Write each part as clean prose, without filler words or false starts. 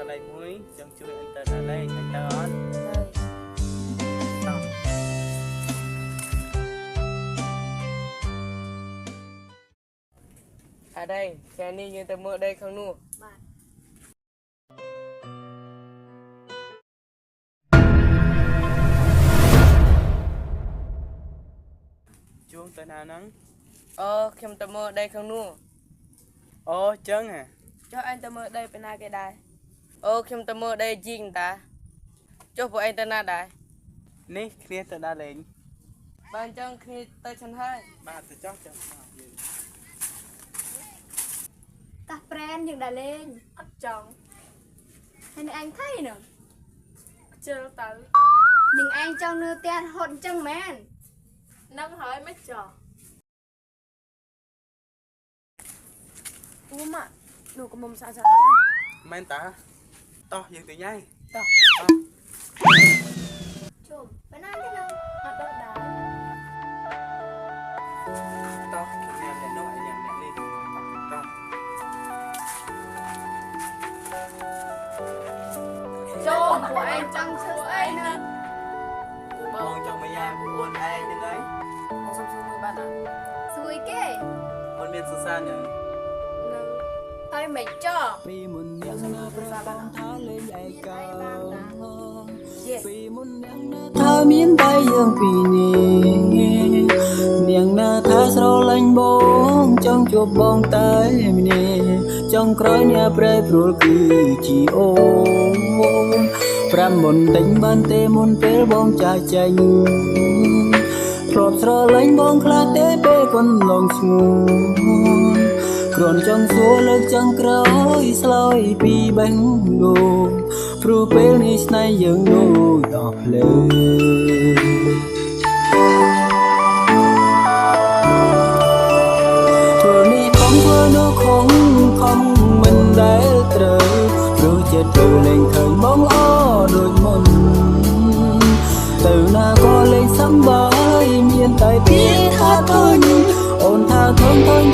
lại muối trong chui anh ta đã lên anh ta on ở đây xe ni như ta mưa đây không nu chuông tên nào nắng không ta mưa đây không nu ô chân à cho anh ta mưa đây bên ai cái đài không ta mưa đây riêng ta cho phụ anh ta na đài ní kia ta đã lên bạn chân khi tới chân hơi ba ta chót chân ta brand nhưng đã lên ắt chồng nên anh thấy nữa chưa tới nhưng anh trong nửa tiền hồn chân men nâng hỏi mấy trò mà đủ có mồm sao sao men ta to dừng từ nhai to chùm bên anh thế nào hoạt động đá to nè nè nó nè nè đi to chùm của anh trong sức anh nữa buồn trong mày nhà buồn ai đừng ấy xong xong người bạn à xui kê buồn miền xa xa nhỉ tay mày cho ពីមុននាងនៅប្របងថាលេងឯកោពីមុននាងនៅថាមានតែយើងពីរនេះនាងនៅថាស្រឡាញ់បងចង់ជួបបងតែម្នាក់ចង់ក្រោយអ្នកប្រែប្រួលគឺជាអូន5មុនដេញបានទេមុនពេលបងចាស់ចេញធ្លាប់ស្រឡាញ់បងខ្លះទេពេលកូនឡងស្ងួនគ្រាន់ចង់សួរលើកចង់ក្រោយស្លោយពីបេះដូងព្រោះពេលនេះស្នេហ៍យើងដូចអស់ភ្លើងធ្វើនេះខំធ្វើនោះខំមិនដែលត្រូវព្រោះចិត្តធ្វើលែងឃើញបងល្អដូចមុនទៅណាក៏លែងសប្បាយមានតែពីថាធន់អូនថាធន់លេង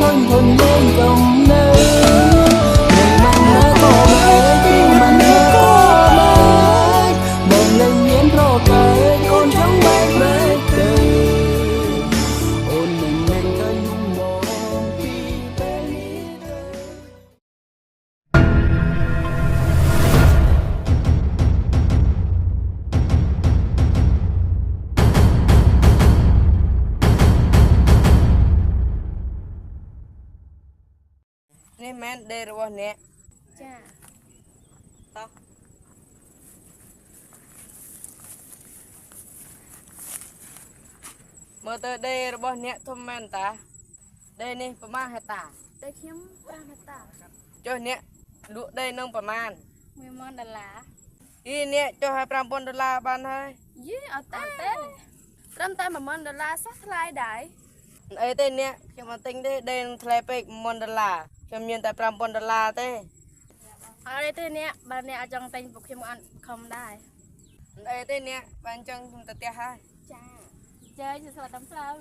កុំនៅមិនណាក៏មិនពីមិនណាក៏មិនបងលែងមានប្រកែកអូនចង់បែកទៅអូនមិនមែនឃើញមកពីពេលនេះនេះមែនដេររបស់អ្នក ចា តោះមើលទៅដេររបស់អ្នកធំមែនតាដេរនេះប្រមាណហេតា តែខ្ញុំ5ហតា ចុះអ្នកលក់ដេរនឹងប្រមាណ $10000 អ្នកចុះឲ្យ$5000បានហើយ យីអត់តែត្រឹមតែ$10000សោះថ្លៃដែរ អីទេអ្នកខ្ញុំអត់ទិញទេដេរនឹងថ្លៃពេក$100ខ្ញុំមានតែ$5000ទេ អត់ទេអ្នកបើអ្នកអត់ចង់ទិញពួកខ្ញុំអត់ខំដែរ អីទេអ្នកបានចឹងខ្ញុំទៅផ្ទះហើយ ចាជើញសួរតាមផ្លូវ